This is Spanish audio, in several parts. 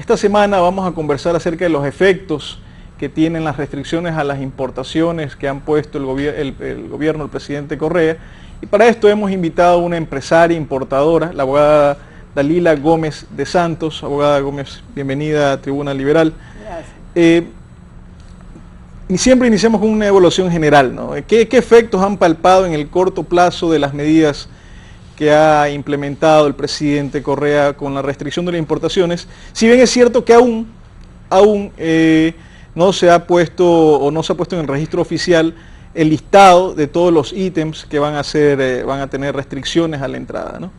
Esta semana vamos a conversar acerca de los efectos que tienen las restricciones a las importaciones que han puesto el gobierno del presidente Correa. Y para esto hemos invitado a una empresaria importadora, la abogada Dalila Gómez de Santos. Abogada Gómez, bienvenida a Tribuna Liberal. Gracias. Y siempre iniciamos con una evaluación general, ¿no? ¿Qué efectos han palpado en el corto plazo de las medidas que ha implementado el presidente Correa con la restricción de las importaciones? Si bien es cierto que aún no se ha puesto en el registro oficial el listado de todos los ítems que van a tener restricciones a la entrada, ¿no?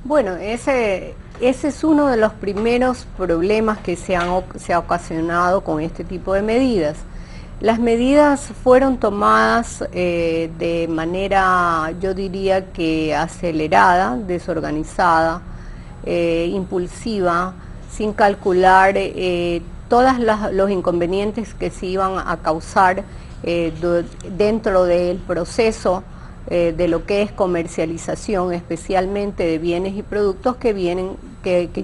Bueno, ese es uno de los primeros problemas que se ha ocasionado con este tipo de medidas. Las medidas fueron tomadas de manera, yo diría que acelerada, desorganizada, impulsiva, sin calcular todos los inconvenientes que se iban a causar dentro del proceso de lo que es comercialización, especialmente de bienes y productos que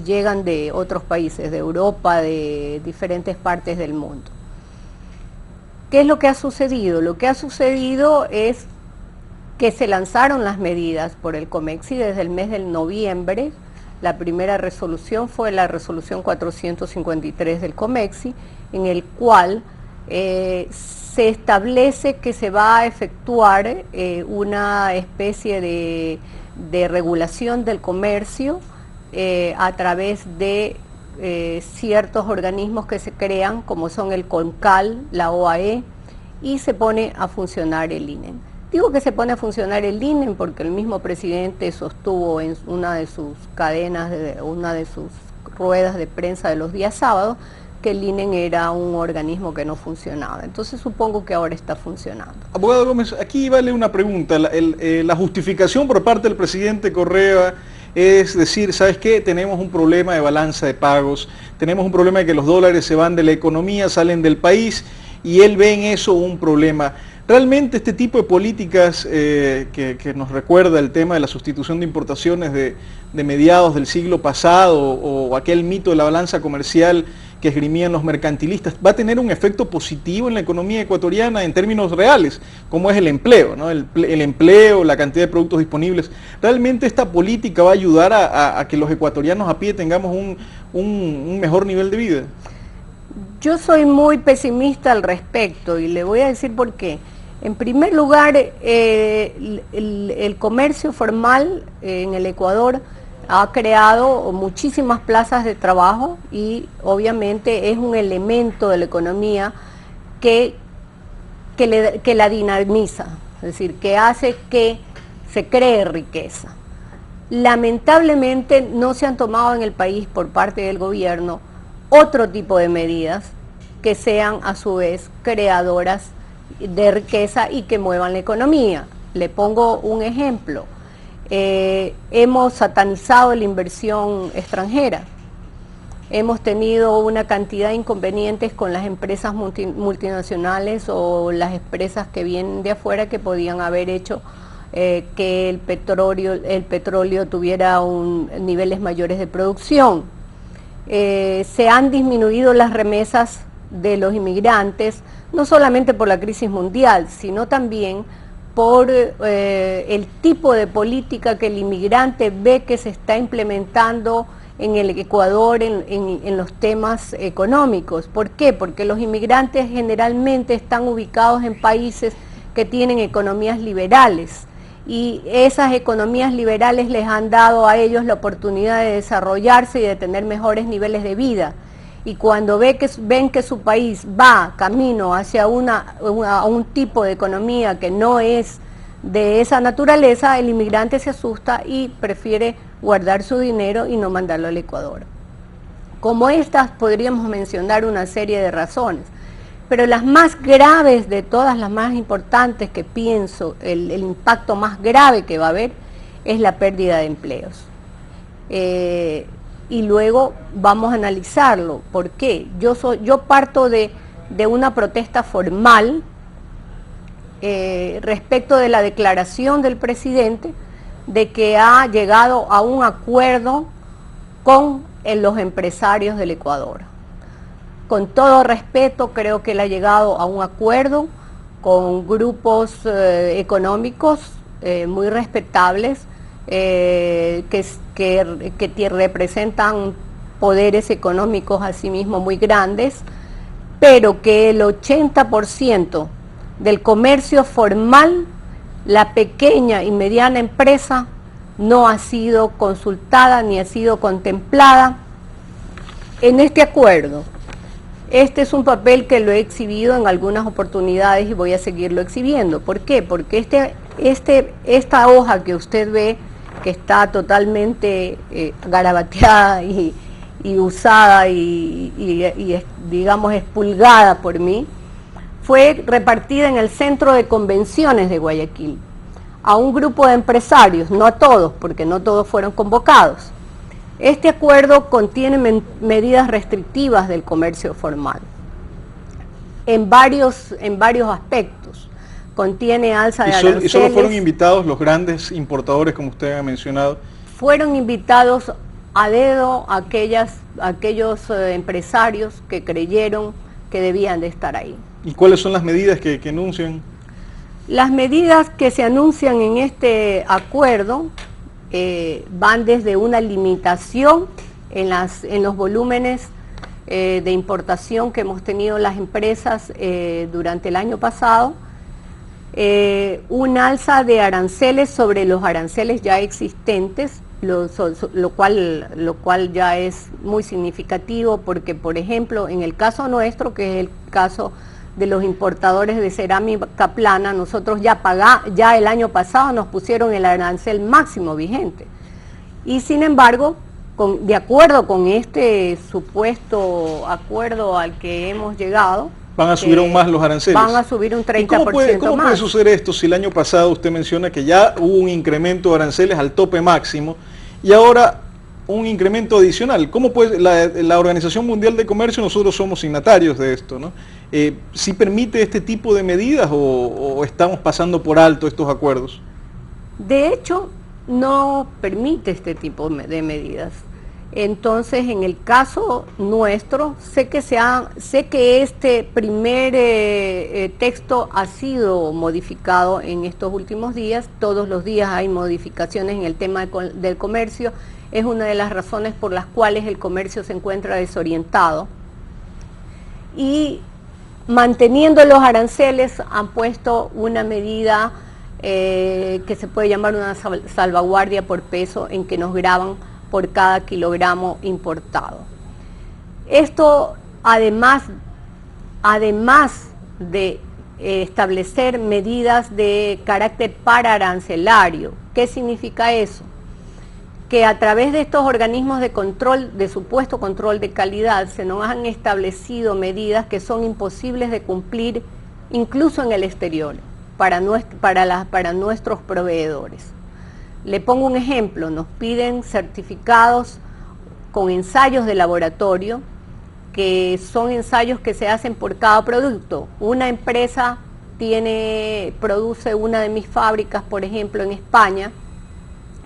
llegan de otros países, de Europa, de diferentes partes del mundo. ¿Qué es lo que ha sucedido? Lo que ha sucedido es que se lanzaron las medidas por el COMEXI desde el mes de noviembre. La primera resolución fue la resolución 453 del COMEXI, en el cual se establece que se va a efectuar una especie de regulación del comercio a través de ciertos organismos que se crean, como son el CONCAL, la OAE, y se pone a funcionar el INEN. Digo que se pone a funcionar el INEN porque el mismo presidente sostuvo en una de sus cadenas, una de sus ruedas de prensa de los días sábados, que el INEN era un organismo que no funcionaba. Entonces supongo que ahora está funcionando. Abogado Gómez, aquí vale una pregunta. La justificación por parte del presidente Correa es decir, ¿sabes qué? Tenemos un problema de balanza de pagos, tenemos un problema de que los dólares se van de la economía, salen del país, y él ve en eso un problema. Realmente este tipo de políticas que nos recuerda el tema de la sustitución de importaciones de mediados del siglo pasado, o aquel mito de la balanza comercial que esgrimían los mercantilistas, va a tener un efecto positivo en la economía ecuatoriana en términos reales, como es el empleo, ¿no? El empleo, la cantidad de productos disponibles. ¿Realmente esta política va a ayudar a que los ecuatorianos a pie tengamos un mejor nivel de vida? Yo soy muy pesimista al respecto y le voy a decir por qué. En primer lugar, el comercio formal en el Ecuador ha creado muchísimas plazas de trabajo y obviamente es un elemento de la economía que la dinamiza, es decir, que hace que se cree riqueza. Lamentablemente no se han tomado en el país por parte del gobierno otro tipo de medidas que sean a su vez creadoras de riqueza y que muevan la economía. Le pongo un ejemplo. Hemos satanizado la inversión extranjera, hemos tenido una cantidad de inconvenientes con las empresas multinacionales o las empresas que vienen de afuera que podían haber hecho que el petróleo tuviera niveles mayores de producción. Se han disminuido las remesas de los inmigrantes, no solamente por la crisis mundial, sino también por el tipo de política que el inmigrante ve que se está implementando en el Ecuador en los temas económicos. ¿Por qué? Porque los inmigrantes generalmente están ubicados en países que tienen economías liberales y esas economías liberales les han dado a ellos la oportunidad de desarrollarse y de tener mejores niveles de vida. Y cuando ven que su país va camino hacia un tipo de economía que no es de esa naturaleza, el inmigrante se asusta y prefiere guardar su dinero y no mandarlo al Ecuador. Como estas podríamos mencionar una serie de razones, pero las más graves de todas, las más importantes que pienso, el impacto más grave que va a haber es la pérdida de empleos. Y luego vamos a analizarlo. ¿Por qué? Yo parto de una protesta formal respecto de la declaración del presidente de que ha llegado a un acuerdo con en los empresarios del Ecuador. Con todo respeto, creo que él ha llegado a un acuerdo con grupos económicos muy respetables, que representan poderes económicos asimismo muy grandes, pero que el 80% del comercio formal, la pequeña y mediana empresa, no ha sido consultada ni ha sido contemplada en este acuerdo. Este es un papel que lo he exhibido en algunas oportunidades y voy a seguirlo exhibiendo. ¿Por qué? Porque esta hoja que usted ve, que está totalmente garabateada y usada y digamos expulgada por mí, fue repartida en el Centro de Convenciones de Guayaquil a un grupo de empresarios, no a todos, porque no todos fueron convocados. Este acuerdo contiene medidas restrictivas del comercio formal en varios aspectos. Contiene alza de aranceles. ¿Y solo fueron invitados los grandes importadores, como usted ha mencionado? Fueron invitados a dedo aquellos empresarios que creyeron que debían de estar ahí. ¿Y cuáles son las medidas que anuncian? Las medidas que se anuncian en este acuerdo van desde una limitación en los volúmenes de importación que hemos tenido las empresas durante el año pasado, un alza de aranceles sobre los aranceles ya existentes, lo cual ya es muy significativo porque, por ejemplo, en el caso nuestro, que es el caso de los importadores de cerámica plana, nosotros ya el año pasado nos pusieron el arancel máximo vigente. Y sin embargo, de acuerdo con este supuesto acuerdo al que hemos llegado, ¿van a subir aún más los aranceles? Van a subir un 30% ¿Cómo puede suceder esto si el año pasado usted menciona que ya hubo un incremento de aranceles al tope máximo y ahora un incremento adicional? ¿Cómo puede la Organización Mundial de Comercio, nosotros somos signatarios de esto, ¿no? ¿Sí permite este tipo de medidas o estamos pasando por alto estos acuerdos? De hecho, no permite este tipo de medidas. Entonces, en el caso nuestro, sé que este primer texto ha sido modificado en estos últimos días. Todos los días hay modificaciones en el tema del comercio. Es una de las razones por las cuales el comercio se encuentra desorientado. Y manteniendo los aranceles han puesto una medida que se puede llamar una salvaguardia por peso, en que nos graban por cada kilogramo importado. Esto, además de establecer medidas de carácter paraarancelario. ¿Qué significa eso? Que a través de estos organismos de control, de supuesto control de calidad, se nos han establecido medidas que son imposibles de cumplir incluso en el exterior, para nuestros proveedores. Le pongo un ejemplo, nos piden certificados con ensayos de laboratorio, que son ensayos que se hacen por cada producto. Una empresa produce una de mis fábricas, por ejemplo, en España,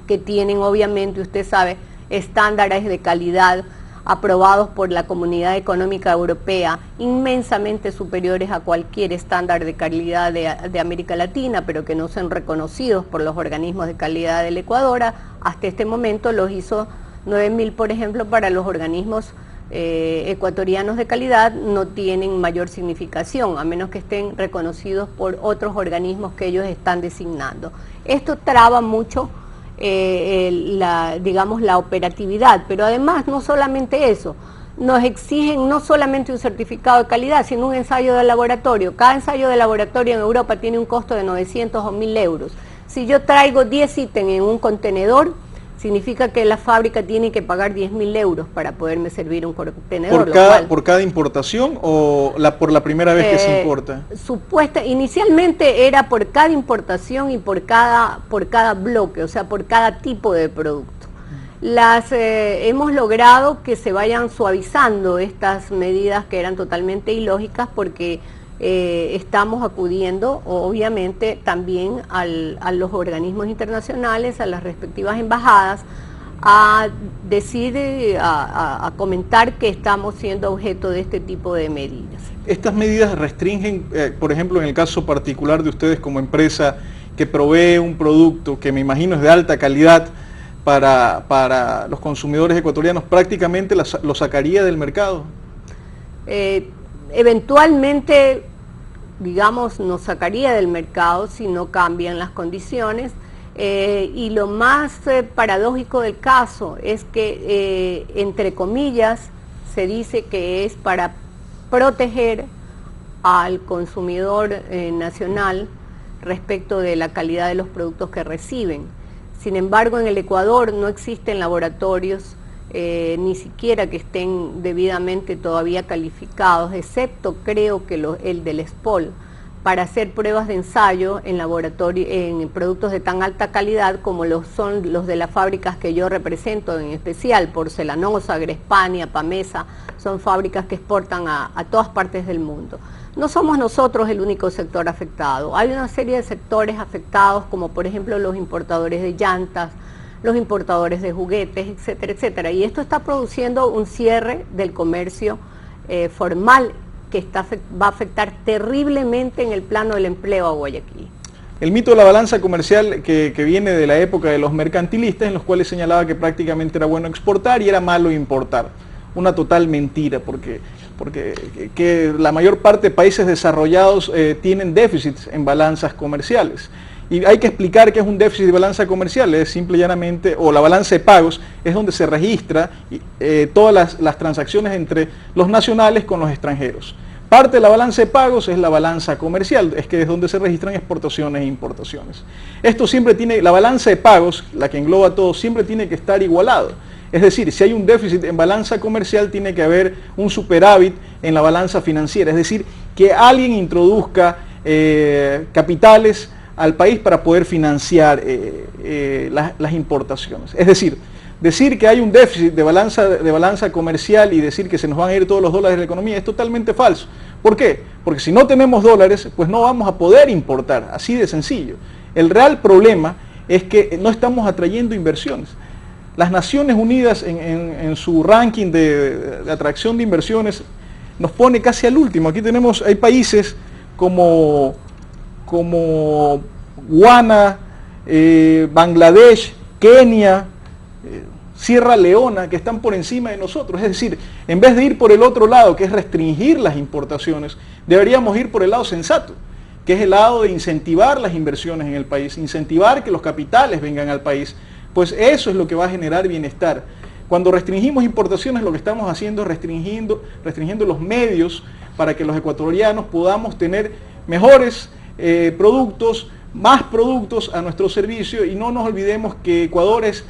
que tienen, obviamente, usted sabe, estándares de calidad aprobados por la Comunidad Económica Europea, inmensamente superiores a cualquier estándar de calidad de América Latina, pero que no son reconocidos por los organismos de calidad del Ecuador. Hasta este momento los ISO 9000, por ejemplo, para los organismos ecuatorianos de calidad no tienen mayor significación, a menos que estén reconocidos por otros organismos que ellos están designando. Esto traba mucho digamos, la operatividad, pero además no solamente eso, nos exigen no solamente un certificado de calidad, sino un ensayo de laboratorio. Cada ensayo de laboratorio en Europa tiene un costo de 900 o 1000 euros. Si yo traigo 10 ítems en un contenedor, significa que la fábrica tiene que pagar 10.000 euros para poderme servir un contenedor. ¿Por cada importación o por la primera vez que se importa? Inicialmente era por cada importación y por cada bloque, o sea, por cada tipo de producto. Hemos logrado que se vayan suavizando estas medidas que eran totalmente ilógicas, porque estamos acudiendo obviamente también a los organismos internacionales, a las respectivas embajadas, a decir, a comentar que estamos siendo objeto de este tipo de medidas. ¿Estas medidas restringen, por ejemplo, en el caso particular de ustedes como empresa que provee un producto que me imagino es de alta calidad para los consumidores ecuatorianos, prácticamente lo sacaría del mercado? Eventualmente, digamos, nos sacaría del mercado si no cambian las condiciones. Y lo más paradójico del caso es que, entre comillas, se dice que es para proteger al consumidor nacional respecto de la calidad de los productos que reciben. Sin embargo, en el Ecuador no existen laboratorios, ni siquiera que estén debidamente todavía calificados, excepto creo que el del SPOL, para hacer pruebas de ensayo en laboratorio, en productos de tan alta calidad como son los de las fábricas que yo represento, en especial Porcelanosa, Grespania, Pamesa, son fábricas que exportan a todas partes del mundo. No somos nosotros el único sector afectado, hay una serie de sectores afectados, como por ejemplo los importadores de llantas, los importadores de juguetes, etcétera, etcétera, y esto está produciendo un cierre del comercio formal que va a afectar terriblemente en el plano del empleo a Guayaquil. El mito de la balanza comercial que viene de la época de los mercantilistas, en los cuales señalaba que prácticamente era bueno exportar y era malo importar. Una total mentira, porque la mayor parte de países desarrollados tienen déficits en balanzas comerciales. Y hay que explicar qué es un déficit de balanza comercial, es simple y llanamente, o la balanza de pagos, es donde se registra todas las transacciones entre los nacionales con los extranjeros. Parte de la balanza de pagos es la balanza comercial, es que es donde se registran exportaciones e importaciones. Esto siempre tiene, la balanza de pagos, la que engloba todo, siempre tiene que estar igualado. Es decir, si hay un déficit en balanza comercial, tiene que haber un superávit en la balanza financiera, es decir, que alguien introduzca capitales al país para poder financiar las importaciones. Es decir que hay un déficit de balanza comercial y decir que se nos van a ir todos los dólares de la economía es totalmente falso. ¿Por qué? Porque si no tenemos dólares, pues no vamos a poder importar, así de sencillo. El real problema es que no estamos atrayendo inversiones. Las Naciones Unidas en su ranking de atracción de inversiones nos pone casi al último. Aquí hay países como Ghana, Bangladesh, Kenia, Sierra Leona, que están por encima de nosotros. Es decir, en vez de ir por el otro lado, que es restringir las importaciones, deberíamos ir por el lado sensato, que es el lado de incentivar las inversiones en el país, incentivar que los capitales vengan al país, pues eso es lo que va a generar bienestar. Cuando restringimos importaciones, lo que estamos haciendo es restringiendo los medios para que los ecuatorianos podamos tener mejores productos, más productos a nuestro servicio, y no nos olvidemos que Ecuador es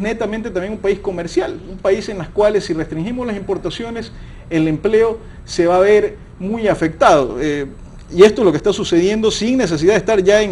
netamente también un país comercial, un país en el cual si restringimos las importaciones, el empleo se va a ver muy afectado. Y esto es lo que está sucediendo sin necesidad de estar ya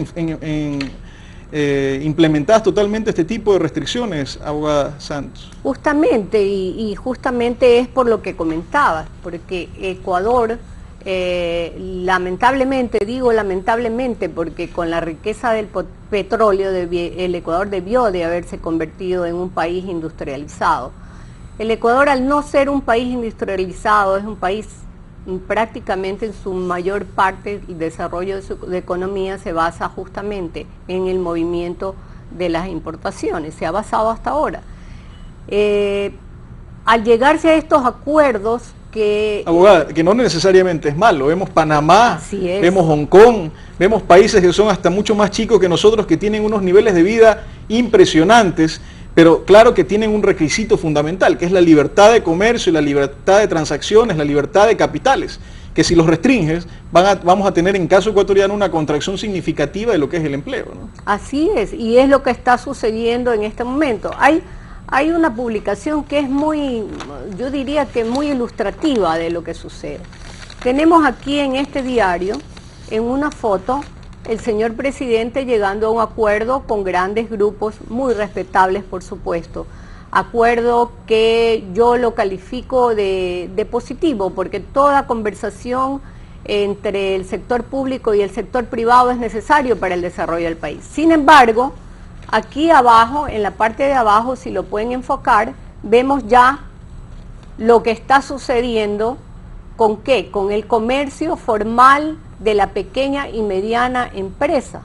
implementadas totalmente este tipo de restricciones, abogada Santos. Justamente, y justamente es por lo que comentabas, porque Ecuador, lamentablemente, digo lamentablemente, porque con la riqueza del petróleo el Ecuador debió de haberse convertido en un país industrializado. El Ecuador, al no ser un país industrializado, es un país prácticamente en su mayor parte, el desarrollo de su economía se basa justamente en el movimiento de las importaciones, se ha basado hasta ahora. Al llegarse a estos acuerdos abogada, que no necesariamente es malo, vemos Panamá, vemos Hong Kong, vemos países que son hasta mucho más chicos que nosotros, que tienen unos niveles de vida impresionantes, pero claro que tienen un requisito fundamental, que es la libertad de comercio, la libertad de transacciones, la libertad de capitales, que si los restringes, vamos a tener en caso ecuatoriano una contracción significativa de lo que es el empleo, ¿no? Así es, y es lo que está sucediendo en este momento. Hay una publicación que es muy, yo diría que muy ilustrativa de lo que sucede. Tenemos aquí en este diario, en una foto, el señor presidente llegando a un acuerdo con grandes grupos, muy respetables por supuesto. Acuerdo que yo lo califico de positivo, porque toda conversación entre el sector público y el sector privado es necesario para el desarrollo del país. Sin embargo, Aquí abajo, en la parte de abajo, si lo pueden enfocar, vemos ya lo que está sucediendo. ¿Con qué? Con el comercio formal de la pequeña y mediana empresa,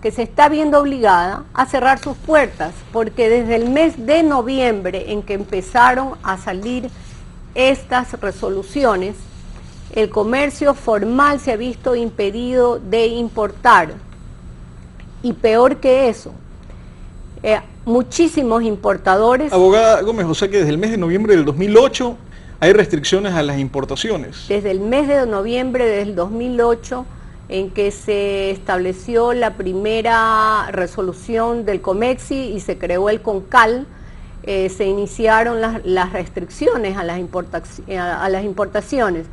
que se está viendo obligada a cerrar sus puertas, porque desde el mes de noviembre en que empezaron a salir estas resoluciones, el comercio formal se ha visto impedido de importar. Y peor que eso, muchísimos importadores... Abogada Gómez, o sea que desde el mes de noviembre del 2008 hay restricciones a las importaciones. Desde el mes de noviembre del 2008, en que se estableció la primera resolución del COMEXI y se creó el CONCAL, se iniciaron las restricciones a las importaciones.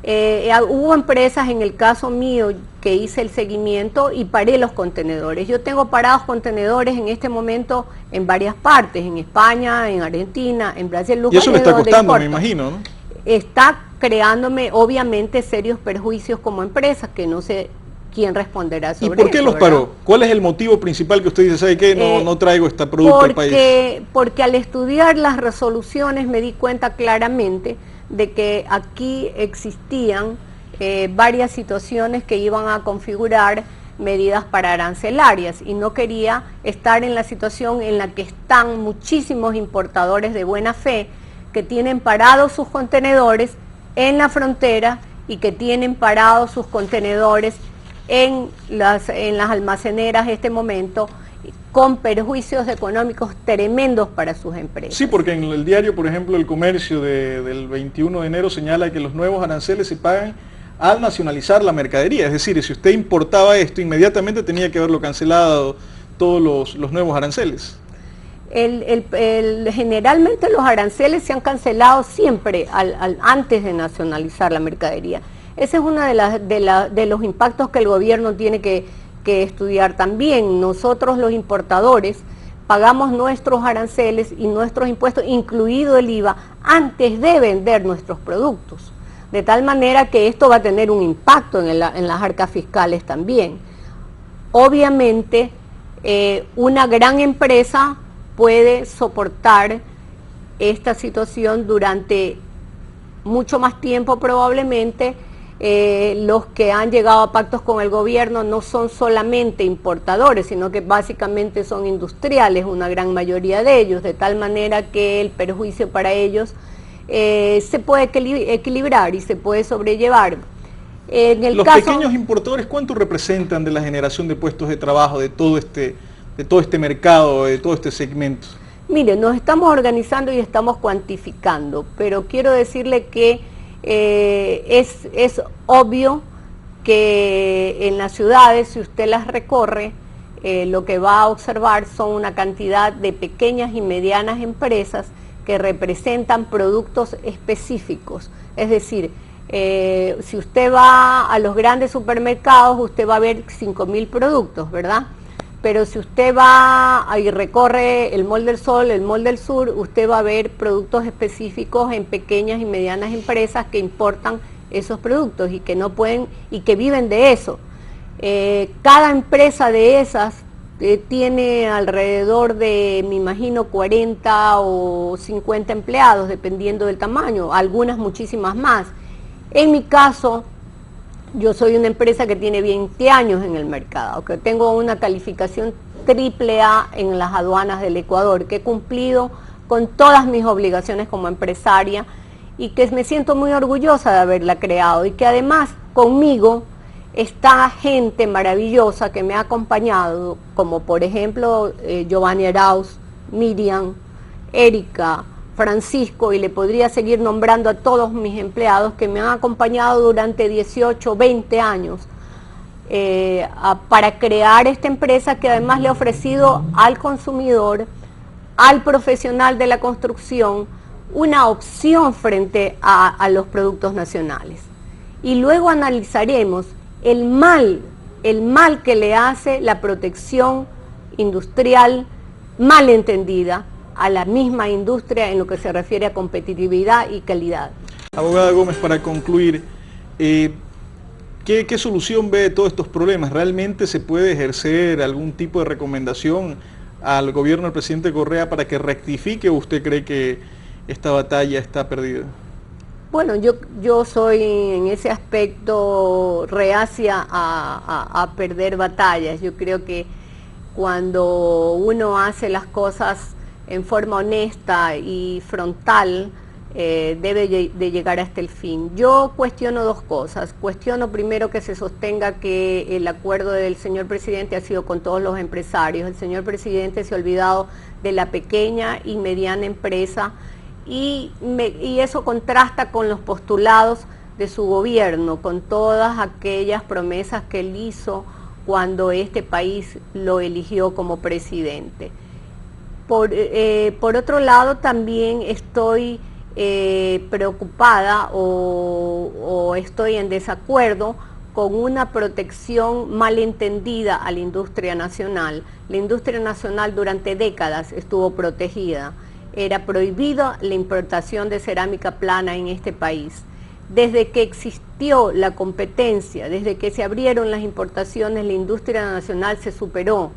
Hubo empresas, en el caso mío, que hice el seguimiento y paré los contenedores. Yo tengo parados contenedores en este momento en varias partes, en España, en Argentina, en Brasil. Y eso me está costando, me imagino, ¿no? Está creándome, obviamente, serios perjuicios como empresa, que no sé quién responderá sobre eso. ¿Y por qué los paró? ¿Cuál es el motivo principal que usted dice, sabe qué, no traigo este producto al país? Porque al estudiar las resoluciones me di cuenta claramente de que aquí existían varias situaciones que iban a configurar medidas para arancelarias y no quería estar en la situación en la que están muchísimos importadores de buena fe que tienen parados sus contenedores en la frontera y que tienen parados sus contenedores en las almaceneras en este momento, con perjuicios económicos tremendos para sus empresas. Sí, porque en el diario, por ejemplo, El Comercio del 21 de enero señala que los nuevos aranceles se pagan al nacionalizar la mercadería. Es decir, si usted importaba esto, inmediatamente tenía que haberlo cancelado todos los nuevos aranceles. Generalmente los aranceles se han cancelado siempre antes de nacionalizar la mercadería. Ese es uno de los impactos que el gobierno tiene que estudiar también. Nosotros los importadores pagamos nuestros aranceles y nuestros impuestos, incluido el IVA, antes de vender nuestros productos. De tal manera que esto va a tener un impacto en las arcas fiscales también. Obviamente, una gran empresa puede soportar esta situación durante mucho más tiempo probablemente. Los que han llegado a pactos con el gobierno no son solamente importadores, sino que básicamente son industriales, una gran mayoría de ellos, de tal manera que el perjuicio para ellos se puede equilibrar y se puede sobrellevar. Los pequeños importadores, ¿cuánto representan de la generación de puestos de trabajo de todo este mercado, de todo este segmento? Mire, nos estamos organizando y estamos cuantificando, pero quiero decirle que es obvio que en las ciudades, si usted las recorre, lo que va a observar son una cantidad de pequeñas y medianas empresas que representan productos específicos. Es decir, si usted va a los grandes supermercados, usted va a ver 5.000 productos, ¿verdad? Pero si usted va y recorre el Mall del Sol, el Mall del Sur, usted va a ver productos específicos en pequeñas y medianas empresas que importan esos productos y que no pueden y que viven de eso. Cada empresa de esas tiene alrededor de, me imagino, 40 o 50 empleados, dependiendo del tamaño, algunas muchísimas más. En mi caso, yo soy una empresa que tiene 20 años en el mercado, que tengo una calificación AAA en las aduanas del Ecuador, que he cumplido con todas mis obligaciones como empresaria y que me siento muy orgullosa de haberla creado y que además conmigo está gente maravillosa que me ha acompañado, como por ejemplo Giovanni Arauz, Miriam, Erika, Francisco, y le podría seguir nombrando a todos mis empleados que me han acompañado durante 18, 20 años para crear esta empresa que además le ha ofrecido al consumidor, al profesional de la construcción, una opción frente a los productos nacionales. Y luego analizaremos el mal que le hace la protección industrial mal entendida a la misma industria en lo que se refiere a competitividad y calidad. Abogada Gómez, para concluir, ¿qué solución ve de todos estos problemas? ¿Realmente se puede ejercer algún tipo de recomendación al gobierno del presidente Correa para que rectifique, o usted cree que esta batalla está perdida? Bueno, yo soy en ese aspecto reacia a perder batallas. Yo creo que cuando uno hace las cosas en forma honesta y frontal, debe de llegar hasta el fin. Yo cuestiono dos cosas. Cuestiono primero que se sostenga que el acuerdo del señor presidente ha sido con todos los empresarios. El señor presidente se ha olvidado de la pequeña y mediana empresa y eso contrasta con los postulados de su gobierno, con todas aquellas promesas que él hizo cuando este país lo eligió como presidente. Por otro lado, también estoy preocupada o estoy en desacuerdo con una protección malentendida a la industria nacional. La industria nacional durante décadas estuvo protegida. Era prohibida la importación de cerámica plana en este país. Desde que existió la competencia, desde que se abrieron las importaciones, la industria nacional se superó.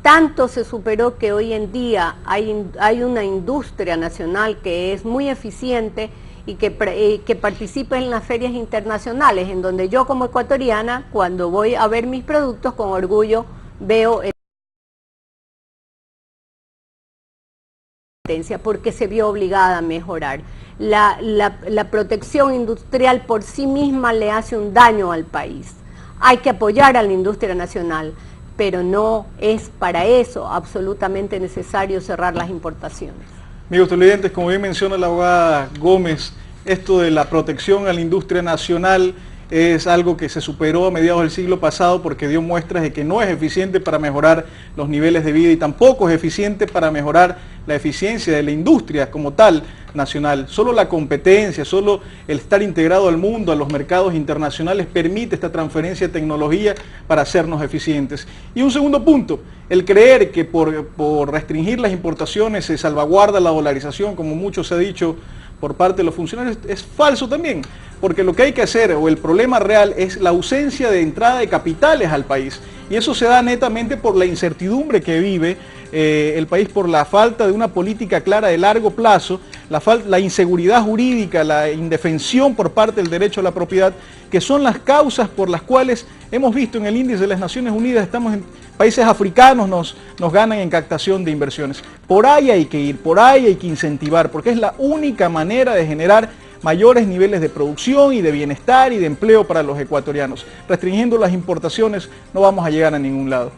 Tanto se superó que hoy en día hay una industria nacional que es muy eficiente y que participa en las ferias internacionales, en donde yo como ecuatoriana, cuando voy a ver mis productos, con orgullo veo porque se vio obligada a mejorar. La protección industrial por sí misma le hace un daño al país. Hay que apoyar a la industria nacional, pero no es para eso absolutamente necesario cerrar las importaciones. Amigos televidentes, como bien menciona la abogada Gómez, esto de la protección a la industria nacional es algo que se superó a mediados del siglo pasado porque dio muestras de que no es eficiente para mejorar los niveles de vida y tampoco es eficiente para mejorar la eficiencia de la industria como tal nacional. Solo la competencia, solo el estar integrado al mundo, a los mercados internacionales, permite esta transferencia de tecnología para hacernos eficientes. Y un segundo punto, el creer que por restringir las importaciones se salvaguarda la dolarización, como mucho se ha dicho por parte de los funcionarios, es falso también, porque lo que hay que hacer, o el problema real, es la ausencia de entrada de capitales al país, y eso se da netamente por la incertidumbre que vive el país, por la falta de una política clara de largo plazo, la inseguridad jurídica, la indefensión por parte del derecho a la propiedad, que son las causas por las cuales hemos visto en el índice de las Naciones Unidas, estamos en países africanos nos ganan en captación de inversiones. Por ahí hay que ir, por ahí hay que incentivar, porque es la única manera de generar mayores niveles de producción y de bienestar y de empleo para los ecuatorianos. Restringiendo las importaciones no vamos a llegar a ningún lado.